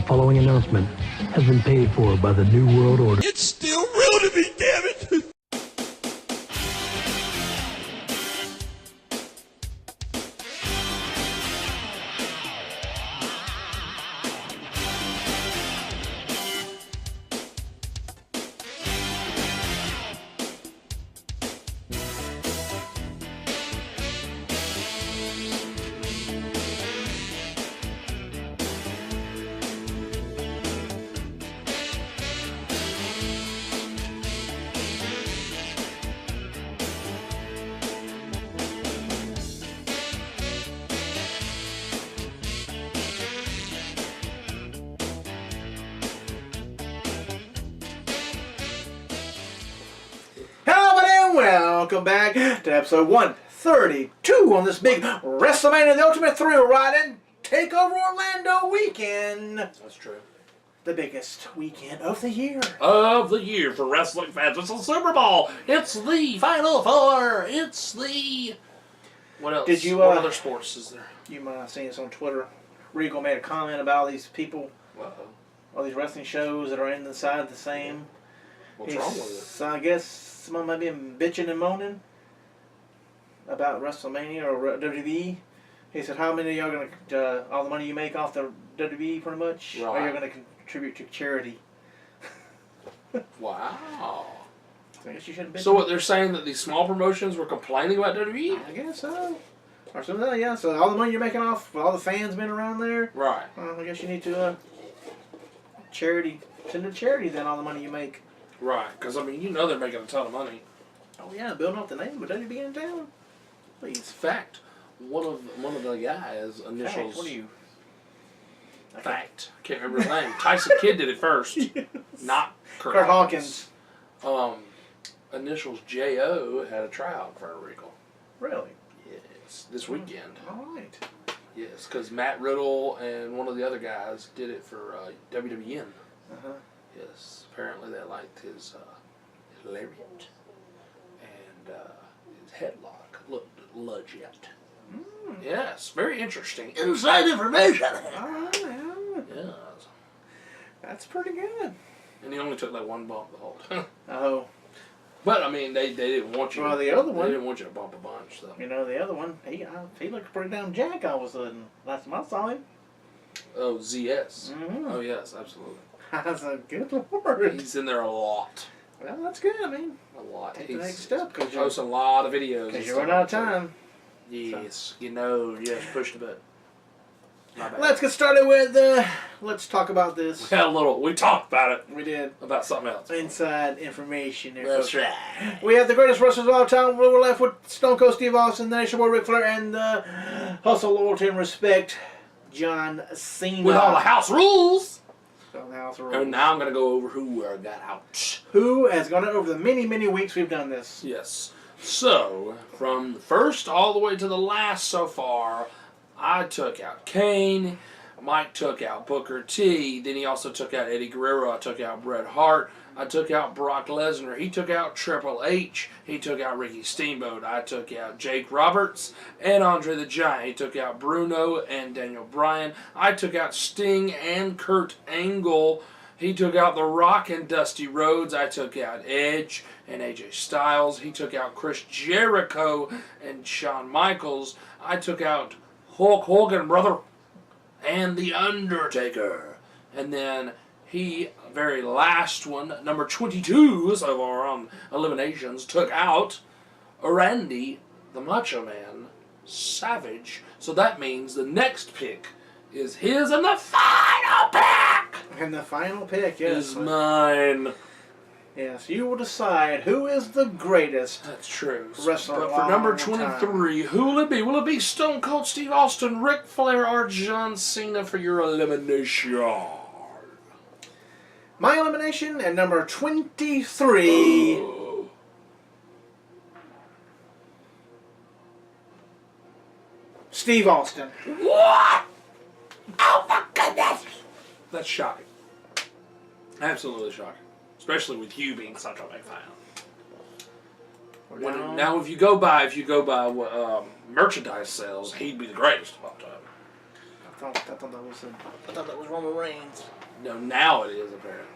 following announcement has been paid for by the New World Order. It's still real to me, damn it! Welcome back to episode 132 on this big WrestleMania The Ultimate Thrill Riding Takeover Orlando weekend. That's true. The biggest weekend of the year. Of the year for wrestling fans. It's the Super Bowl. It's the Final Four. It's the... What else? Did you, what other sports is there? You might have seen this on Twitter. Regal made a comment about all these people, all these wrestling shows that are inside the same. What's wrong with it? I guess someone might be bitching and moaning about WrestleMania or WWE. He said, how many of y'all going to, all the money you make off the WWE pretty much, right, are you going to contribute to charity? Wow. I guess you should have been. So what, they're saying that these small promotions were complaining about WWE? I guess so. Or something, yeah. So all the money you're making off, with all the fans being around there, right. I guess you need to charity, send to charity then all the money you make. Right, because, I mean, you know they're making a ton of money. Oh, yeah, building up the name of WWE in town. Please. Fact, one of the guys' initials... Fact, what are you? Fact. Can't remember his name. Tyson Kidd did it first. Yes. Not Kurt Hawkins. Initials J.O. had a tryout in front of Regal. Really? Yes. This weekend. All right. Yes, because Matt Riddle and one of the other guys did it for WWN. Uh-huh. Yes, apparently they liked his lariat and his headlock looked legit. Mm. Yes, very interesting. Inside information. Yes. That's pretty good. And he only took like one bump the whole time. Oh. But I mean, they didn't want you. Well, the other one. They didn't want you to bump a bunch. So. You know, the other one, he looked pretty damn jacked all of a sudden. Last time I saw him. Oh, ZS. Mm-hmm. Oh yes, absolutely. That's a good word. He's in there a lot. Well, that's good. I mean, a lot. Take the next step because you're posting a lot of videos. Because you're running out of time. Yes, so. You know, yes, push the button. Let's get started with. Let's talk about this. We had a little. We talked about it. We did about something else. Inside information. That's right. We have the greatest wrestlers of all time. We're left with Stone Cold Steve Austin, the Nation Boy Ric Flair, and the hustle, loyalty, and respect, John Cena. With all the house rules. And now I'm going to go over who got out. Who has gone over the many, many weeks we've done this. Yes. So, from the first all the way to the last so far, I took out KANE. Mike took out Booker T. Then he also took out Eddie Guerrero. I took out Bret Hart. I took out Brock Lesnar. He took out Triple H. He took out Ricky Steamboat. I took out Jake Roberts and Andre the Giant. He took out Bruno and Daniel Bryan. I took out Sting and Kurt Angle. He took out The Rock and Dusty Rhodes. I took out Edge and AJ Styles. He took out Chris Jericho and Shawn Michaels. I took out Hulk Hogan, brother, and The Undertaker. And then he, very last one, number 22 of our eliminations, took out Randy, the Macho Man, Savage. So that means the next pick is his, and the final pick! And the final pick, yes. Is mine. Yes, you will decide who is the greatest. That's true. Wrestler. But for number 23, who will it be? Will it be Stone Cold Steve Austin, Ric Flair, or John Cena for your elimination? My elimination at number 23. Oh. Steve Austin. What? Oh my goodness! That's shocking. Absolutely shocking. Especially with you being such a big fan. Now, if you go by merchandise sales, he'd be the greatest of all time. I thought that was Roman Reigns. No, now it is, apparently.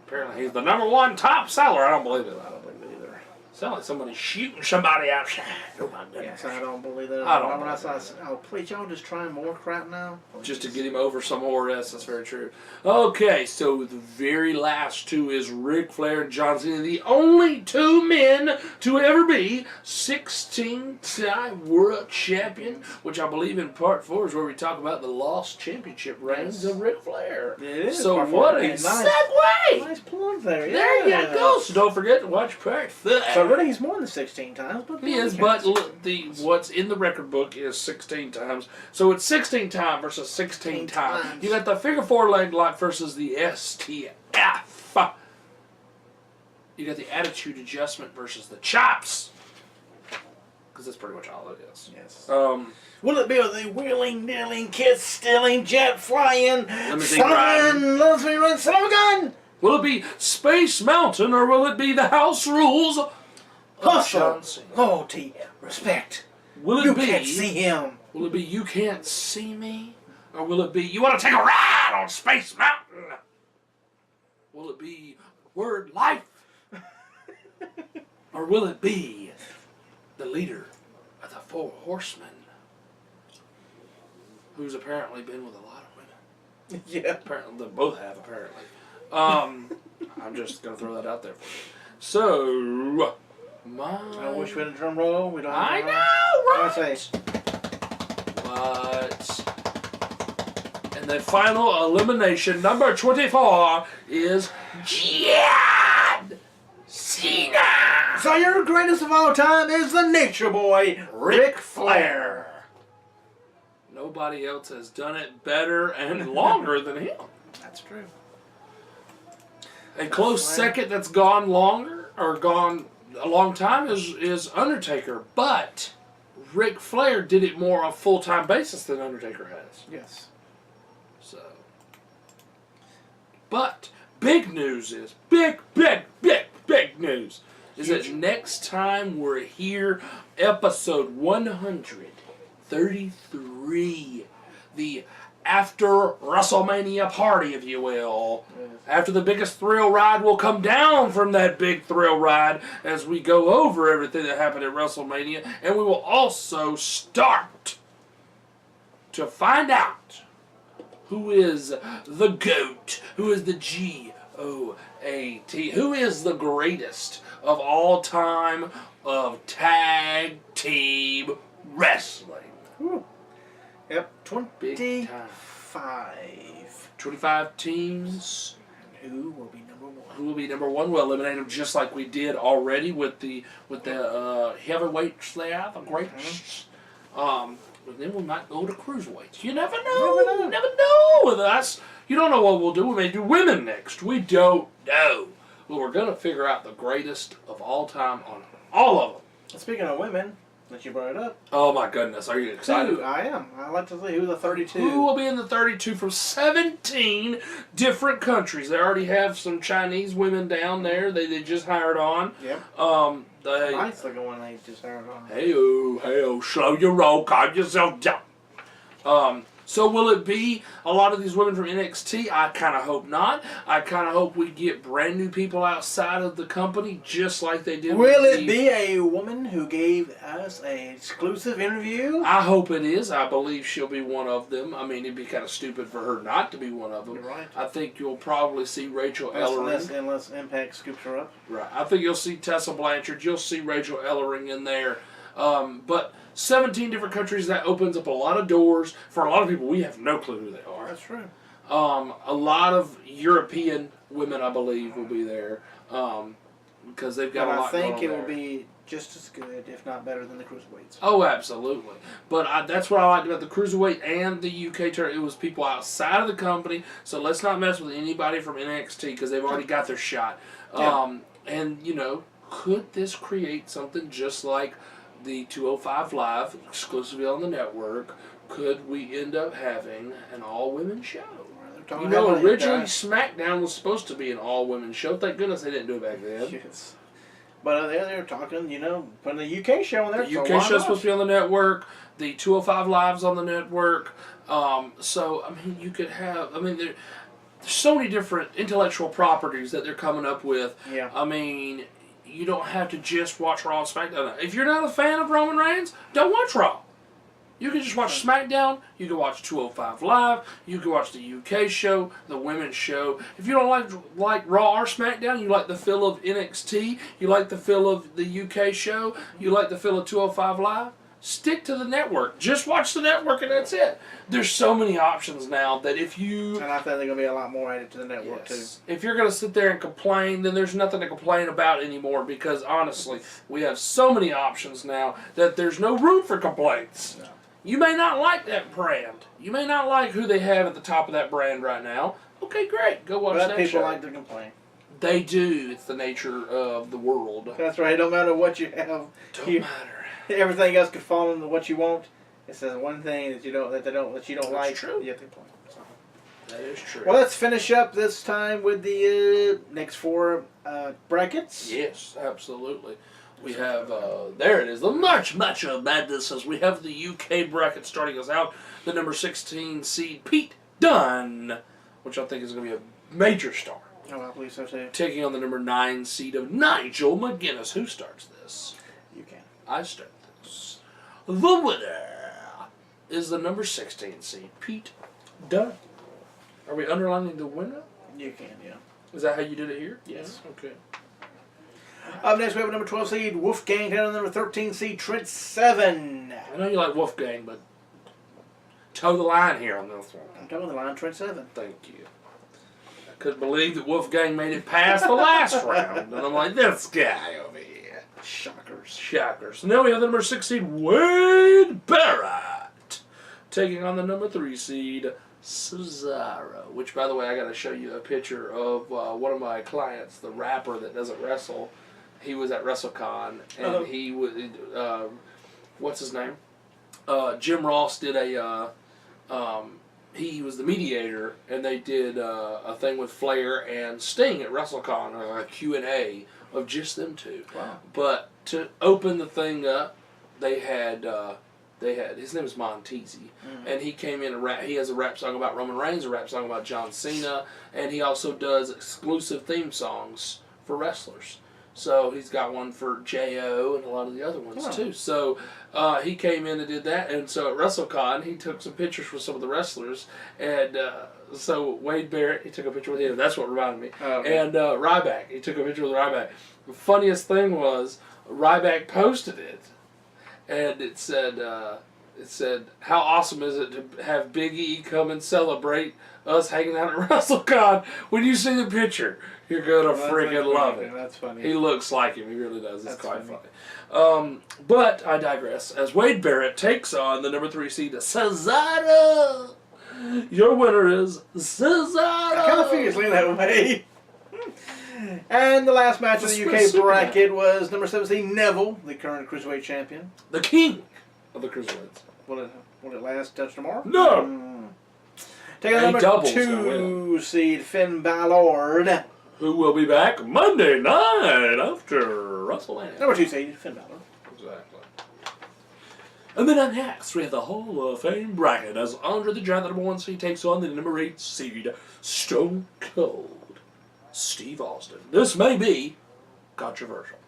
Apparently he's the #1 top seller. I don't believe it. I don't believe it either. Sounds like somebody shooting somebody outside. Oh my goodness. Yes, I don't believe that. I don't When believe that. oh, please, y'all just trying more crap now? Just to get him over some more. Yes, that's very true. Okay, so the very last two is Ric Flair and John Cena, the only two men to ever be 16-time world champion, which I believe in part 4 is where we talk about the lost championship reigns of Ric Flair. It is. So what a segue! Nice plug there. There you go. So don't forget to watch part 5. So really, he's more than 16 times, but He is, but what's in the record book is 16 times. So it's 16 times versus 16 times. You got the figure 4 leg lock versus the STF. You got the attitude adjustment versus the chops. Because that's pretty much all it is. Yes. Will it be the wheeling, dealing, kiss stealing, jet flying, limousine run, son of a gun? Will it be Space Mountain or will it be the House Rules? Hustle, loyalty, respect. Will it you be? Can't see him. Will it be you can't see me? Or will it be you want to take a ride on Space Mountain? Will it be word life? Or will it be the leader of the 4 horsemen? Who's apparently been with a lot of women. Yeah. Apparently, they both have, apparently. I'm just going to throw that out there for you. So, I wish we had a drum roll. We don't. I know, right? I say. But, and the final elimination, number 24, is John Cena. So your greatest of all time is the Nature Boy, Ric Flair. Nobody else has done it better and longer than him. That's true. A close second that's gone longer, or gone a long time, is Undertaker. But Ric Flair did it more on a full-time basis than Undertaker has. Yes. So. But big news is, big news, is that next time we're here, episode 133, the after WrestleMania party, if you will. Yes. After the biggest thrill ride will come down from that big thrill ride as we go over everything that happened at WrestleMania. And we will also start to find out who is the GOAT, who is the G.O.A.T, who is the greatest of all time of tag team wrestling. Woo. Yep, 25. 25 teams. And who will be number 1? Who will be number 1? We'll eliminate them just like we did already with the heavyweights there, the greats. But then we might go to cruiserweights. You never know. You never know with us. You don't know what we'll do. We may do women next. We don't know. But we're going to figure out the greatest of all time on all of them. Speaking of women, that you brought it up. Oh my goodness, are you excited? I am. I like to see who the 32. Who will be in the 32 from 17 different countries. They already have some Chinese women down there. They just hired on. Yep. Nice looking one they just hired on. Hey-oh, slow your roll, calm yourself down. So will it be a lot of these women from NXT? I kind of hope not. I kind of hope we get brand new people outside of the company, just like they did. Will it be a woman who gave us an exclusive interview? I hope it is. I believe she'll be one of them. I mean, it'd be kind of stupid for her not to be one of them. You're right. I think you'll probably see Rachel Ellering. Unless Impact scoops her up. Right. I think you'll see Tessa Blanchard. You'll see Rachel Ellering in there. But 17 different countries, that opens up a lot of doors. For a lot of people, we have no clue who they are. That's true. A lot of European women, I believe, will be there. Because they've got a lot going on. I think it will be just as good, if not better, than the Cruiserweights. Oh, absolutely. But that's what I liked about the Cruiserweight and the UK tour. It was people outside of the company. So let's not mess with anybody from NXT because they've already got their shot. Yeah. And, could this create something just like the 205 Live, exclusively on the network? Could we end up having an all-women show? Originally SmackDown was supposed to be an all-women show. Thank goodness they didn't do it back then. Yes. But they're talking, putting the UK show on there. The UK show's supposed to be on the network. The 205 Live's on the network. So, I mean, you could have... I mean, there's so many different intellectual properties that they're coming up with. Yeah. I mean, you don't have to just watch Raw and SmackDown. If you're not a fan of Roman Reigns, don't watch Raw. You can just watch SmackDown, you can watch 205 Live, you can watch the UK show, the women's show. If you don't like Raw or SmackDown, you like the feel of NXT, you like the feel of the UK show, you like the feel of 205 Live, stick to the network. Just watch the network and that's it. There's so many options now that if you... And I think they're going to be a lot more added to the network too. If you're going to sit there and complain, then there's nothing to complain about anymore because honestly, we have so many options now that there's no room for complaints. No. You may not like that brand. You may not like who they have at the top of that brand right now. Okay, great. Go watch that people show. like to complain. They do. It's the nature of the world. That's right. It don't matter what you have. Don't matter. Everything else could fall into what you want. It says one thing that you don't like. That's true. You have to complain. So. That is true. Well, let's finish up this time with the next four brackets. Yes, absolutely. We have, there it is, the March of Madness, as we have the UK bracket starting us out. The number 16 seed, Pete Dunne, which I think is going to be a major star. Oh, I believe so too. Taking on the number 9 seed of Nigel McGuinness. Who starts this? You can. I start this. The winner is the number 16 seed, Pete Dunne. Are we underlining the winner? You can, yeah. Is that how you did it here? Yes. Okay. Up next, we have a number 12 seed, Wolfgang, down on number 13 seed, Trent 7. I know you like Wolfgang, but toe the line here on this one. I'm talking the line, Trent 7. Thank you. I couldn't believe that Wolfgang made it past the last round. And I'm like, this guy over here. Shockers. Now we have the number 6 seed, Wade Barrett, taking on the number 3 seed, Cesaro. Which, by the way, I got to show you a picture of one of my clients, the rapper that doesn't wrestle. He was at WrestleCon, and he was, what's his name? Jim Ross did he was the mediator, and they did a thing with Flair and Sting at WrestleCon, a Q&A of just them two. Wow. But to open the thing up, they had his name is Montesi, and he came in he has a rap song about Roman Reigns, a rap song about John Cena, and he also does exclusive theme songs for wrestlers. So he's got one for J.O. and a lot of the other ones too. So he came in and did that, and so at WrestleCon he took some pictures with some of the wrestlers, and so Wade Barrett, he took a picture with him. That's what reminded me. Okay. And Ryback, he took a picture with Ryback. The funniest thing was Ryback posted it, and it said, how awesome is it to have Big E come and celebrate us hanging out at WrestleCon? When you see the picture, you're going to freaking love it. That's funny. He looks like him. He really does. It's quite funny. But I digress. As Wade Barrett takes on the number 3 seed, Cesaro. Your winner is Cesaro. I kind of figured it's leaning that way. And the last match of the UK bracket was number 7 seed, Neville, the current Cruiserweight champion. The king of the Cruiserweights. Will it last touch tomorrow? No. Taking on number 2 seed, Finn Balor. Who will be back Monday night after WrestleMania. Number 2 seed, Finn Balor. Exactly. And then next, we have the Hall of Fame bracket as Andre the Giant, the number 1 seed, takes on the number 8 seed, Stone Cold Steve Austin. This may be controversial,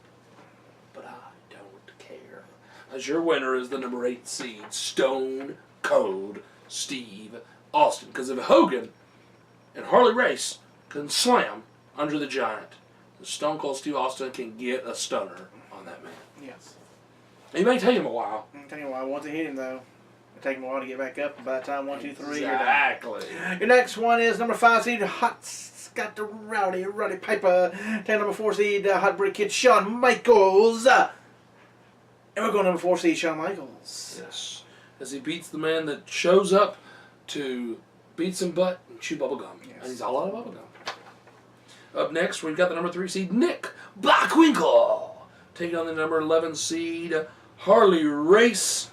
but I don't care. As your winner is the number 8 seed, Stone Cold Steve Austin. Because if Hogan and Harley Race can slam Andre the Giant, Stone Cold Steve Austin can get a stunner on that man. Yes. It may take him a while. I'll tell you why. Once they hit him, though, it'll take him a while to get back up. And by the time 1, 2, 3, exactly. Your next one is number 5 seed, Hot Scott the Roddy Piper. Take number 4 seed, Hot Brick Kid, Shawn Michaels. And we're going number 4 seed, Shawn Michaels. Yes. As he beats the man that shows up to beat some butt and chew bubble gum. Yes. And he's all out of bubble gum. Up next, we've got the number 3 seed, Nick Bockwinkel, taking on the number 11 seed, Harley Race.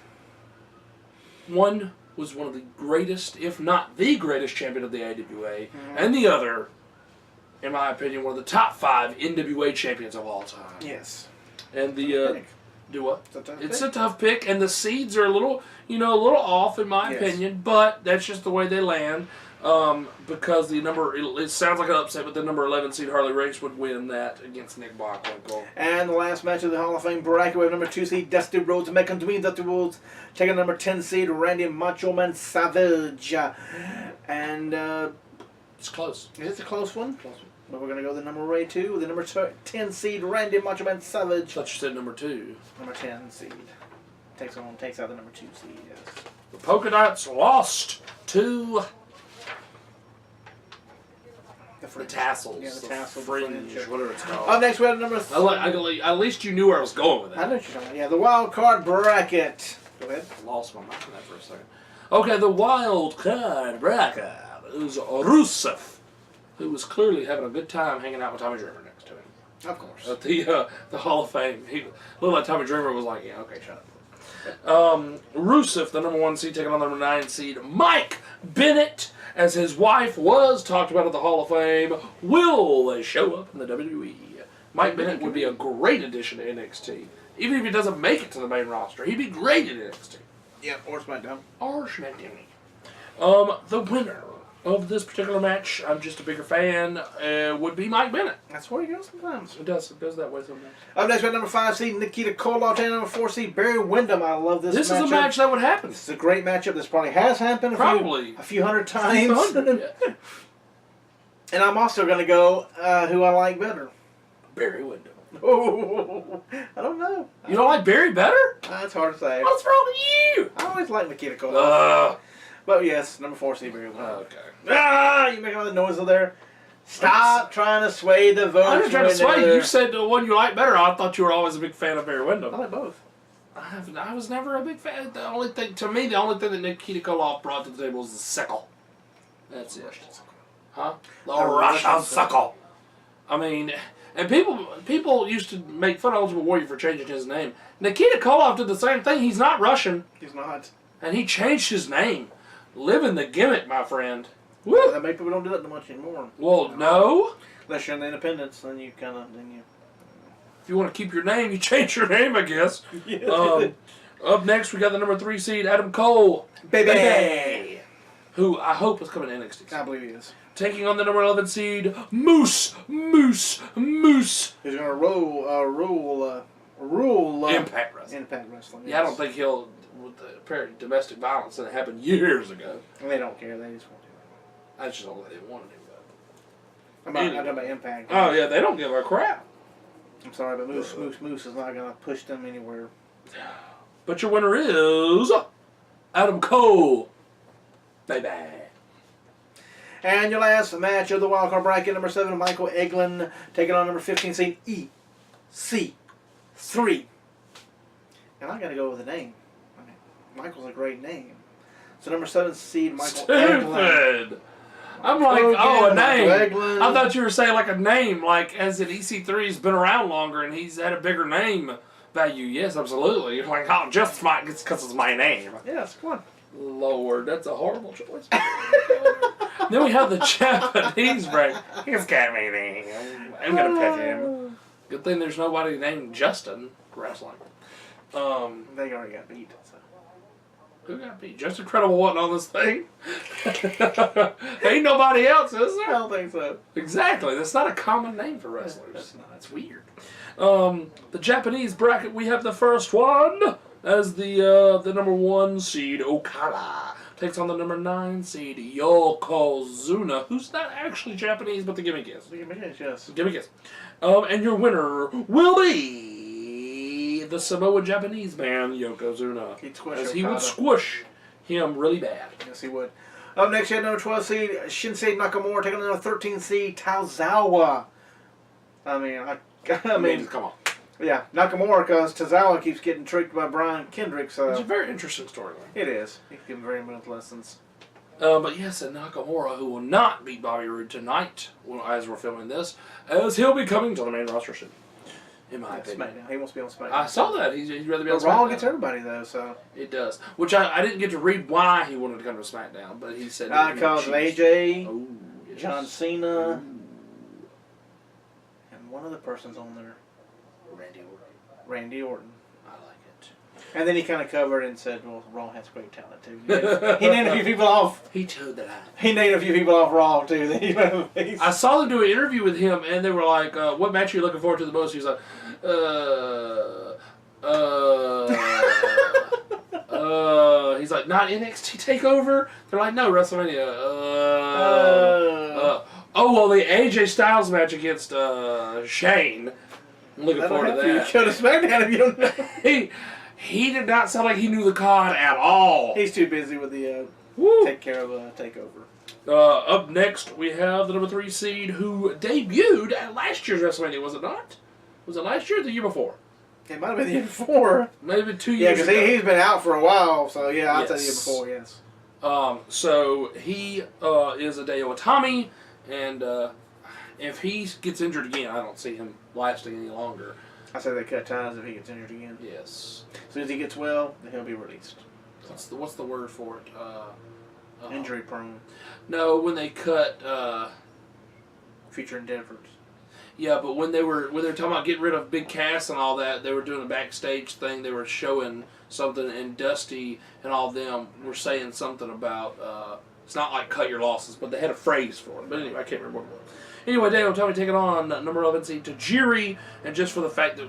One was one of the greatest, if not the greatest champion of the AWA, and the other in my opinion, one of the top 5 NWA champions of all time. Yes. And the do what? It's a tough pick, and the seeds are a little off in my opinion, but that's just the way they land. Because the number, it sounds like an upset, but the number 11 seed Harley Race would win that against Nick Bockwinkel. And the last match of the Hall of Fame bracket, we have number 2 seed Dusty Rhodes, Macon between Dusty Rhodes, taking number 10 seed Randy Macho Man Savage. And it's close. Is it a close one? But we're going to go the number 2 with the number 10 seed Randy Macho Man Savage. I thought you said number 2. Number 10 seed. Takes out the number 2 seed, yes. The Polka Dots lost to the tassels. Yeah, the tassel. Fringe, whatever it's called. Up next we have number 3. At least you knew where I was going with that. I know what you're talking about. Yeah, the wild card bracket. Go ahead. I lost my mind on that for a second. Okay, the wild card bracket is Rusev, who was clearly having a good time hanging out with Tommy Dreamer next to him. Of course. At the Hall of Fame. He looked like Tommy Dreamer was like, yeah, okay, shut up. Rusev, the number 1 seed, taking on the number 9 seed Mike Bennett, as his wife was talked about at the Hall of Fame. Will they show up in the WWE? Mike Bennett would be a great addition to NXT. Even if he doesn't make it to the main roster, he'd be great in NXT. Yeah, or SmackDown. Or SmackDown. The winner of this particular match, I'm just a bigger fan, would be Mike Bennett. That's where he goes sometimes. It does that way sometimes. Up next, we have number 5 seed Nikita Koloff and number 4 seed Barry Windham. I love this matchup. This is a match that would happen. This is a great matchup. This probably has happened a few hundred times. Yeah. And I'm also going to go who I like better. Barry Windham. Oh, I don't know. You don't like Barry better? That's hard to say. What's wrong with you? I always like Nikita Koloff. But yes, number 4 seed Barry Windham. Okay. You making all the noise over there. Stop trying to sway the vote. I'm just trying to sway. You said the one you like better. I thought you were always a big fan of Barry Windham. I like both. I was never a big fan. The only thing that Nikita Koloff brought to the table was the sickle. That's it. Huh? The Russian sickle. I mean, and people used to make fun of Ultimate Warrior for changing his name. Nikita Koloff did the same thing. He's not Russian. He's not. And he changed his name. Living the gimmick, my friend. Woo! That maybe people don't do that much anymore. Well, no. Unless you're in the independents, then you If you want to keep your name, you change your name, I guess. Yeah. Up next, we got the number 3 seed, Adam Cole. Baby! Who I hope is coming to NXT. I believe he is. Taking on the number 11 seed, Moose. He's going to rule Impact Wrestling. Impact Wrestling. Yeah, I don't think he'll, with the apparent domestic violence that happened years ago. And they don't care. They just won't do it. I just don't think they want to do that. I'm talking about Impact. Oh, yeah, they don't give a crap. I'm sorry, but Moose is not going to push them anywhere. But your winner is Adam Cole. Baby. And your last match of the wildcard bracket, number 7, Michael Eglin, taking on number 15 seed EC3. And I got to go with the name. I mean, Michael's a great name. So number 7 seed Michael Eglin. I'm like, a name. Eglin. I thought you were saying like a name, like as in EC3's been around longer and he's had a bigger name value. Yes, absolutely. You're like, oh, just because it's my name. Yes, come on. Lord, that's a horrible choice. Then we have the Japanese break. He's got me there. I'm going to pick him. Good thing there's nobody named Justin wrestling. They already got beat. So. Who got beat? Just Incredible wasn't on this thing. Ain't nobody else, is there? I don't think so. Exactly. That's not a common name for wrestlers. That's weird. The Japanese bracket, we have the first one as the number 1 seed, Okada, takes on the number 9 seed, Yokozuna, who's not actually Japanese, but the gimmick is. The gimmick is, yes. Gimmick is. And your winner will be the Samoa Japanese man, Yokozuna. He'd squish as Okada. he would squish him really bad. Yes, he would. Up next, you have number 12 seed, Shinsei Nakamura, taking on number 13 seed, Tozawa. I mean, come on. Yeah, Nakamura, because Tozawa keeps getting tricked by Brian Kendrick, so... It's a very interesting storyline. It is. He can give him very good lessons. But yes, and Nakamura, who will not beat Bobby Roode tonight, as we're filming this, as he'll be coming to the main roster soon. In my opinion. SmackDown. He wants to be on SmackDown. I saw that. He'd rather be on SmackDown. Raw gets everybody, though, so... It does. Which I didn't get to read why he wanted to come to SmackDown, but he said... Because of AJ, Oh, yes. John Cena... one other person's on there. Randy Orton. Randy Orton. I like it. And then he kind of covered and said, well, Raw has great talent, too. He named a few people off. He told that. He named a few people off Raw, too. I saw them do an interview with him, and they were like, what match are you looking forward to the most? He's like, he's like, not NXT TakeOver? They're like, no, WrestleMania. Oh, well, the AJ Styles match against Shane. I'm looking forward to that. You go to SmackDown if you don't know. He did not sound like he knew the card at all. He's too busy with the take care of TakeOver. Up next, we have the number 3 seed who debuted at last year's WrestleMania, was it not? Was it last year or the year before? It might have been the year before. Maybe 2 Yeah, years because ago. he's been out for a while, so yeah, I'll Yes. tell you before, yes. So he is a Deo Itami, and if he gets injured again, I don't see him lasting any longer. I say they cut ties if he gets injured again. Yes. As soon as he gets well, then he'll be released. What's the word for it? Injury prone. No, when they cut. Future endeavors. Yeah, but when they were talking about getting rid of Big Cass and all that, they were doing a backstage thing. They were showing something, and Dusty and all of them were saying something about it's not like cut your losses, but they had a phrase for it. But anyway, I can't remember what it was. Anyway, Daniel Tommy taking on number 11 seed Tajiri, and just for the fact that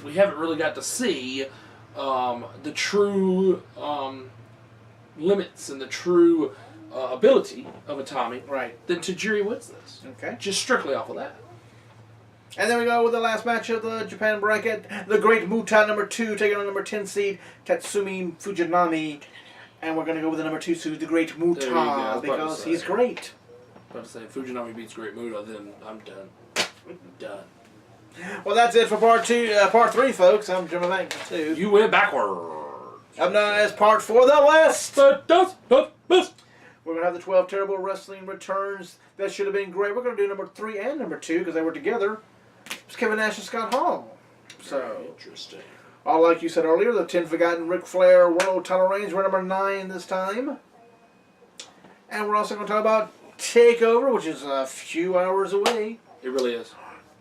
we haven't really got to see the true limits and the true ability of Itami, Right. then Tajiri wins this. Okay. Just strictly off of that. And then we go with the last match of the Japan bracket. The Great Muta number 2 taking on number 10 seed Tatsumi Fujinami. And we're going to go with the number 2 seed, the Great Muta, There you go. I was about to because say. he's great. But to say Fujinami beats Great Muta, then I'm done. Done. Well, that's it for part 3, folks. I'm Jim Bank for 2. You went backward. Up now as part 4, the list. But does not miss. We're going to have the 12 Terrible Wrestling Returns. That should have been great. We're going to do number 3 and number 2 because they were together. It's Kevin Nash and Scott Hall. Very interesting. Like you said earlier, the 10 Forgotten Ric Flair World Title Reigns were number 9 this time. And we're also going to talk about TakeOver, which is a few hours away. It really is.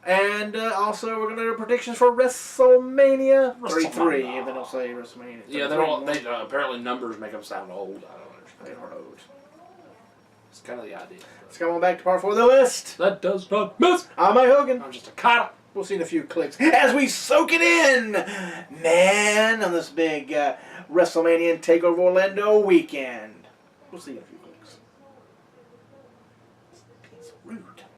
And also we're going to do predictions for WrestleMania 33. If they don't say WrestleMania. Yeah, they don't. They apparently numbers make them sound old. I don't They understand. are old. It's kind of the idea. Let's come on back to part 4 of the list. That does not miss. I'm Mike Hogan. I'm just a kata. We'll see in a few clicks as we soak it in, man, on this big WrestleMania and TakeOver Orlando weekend. We'll see in a few clicks.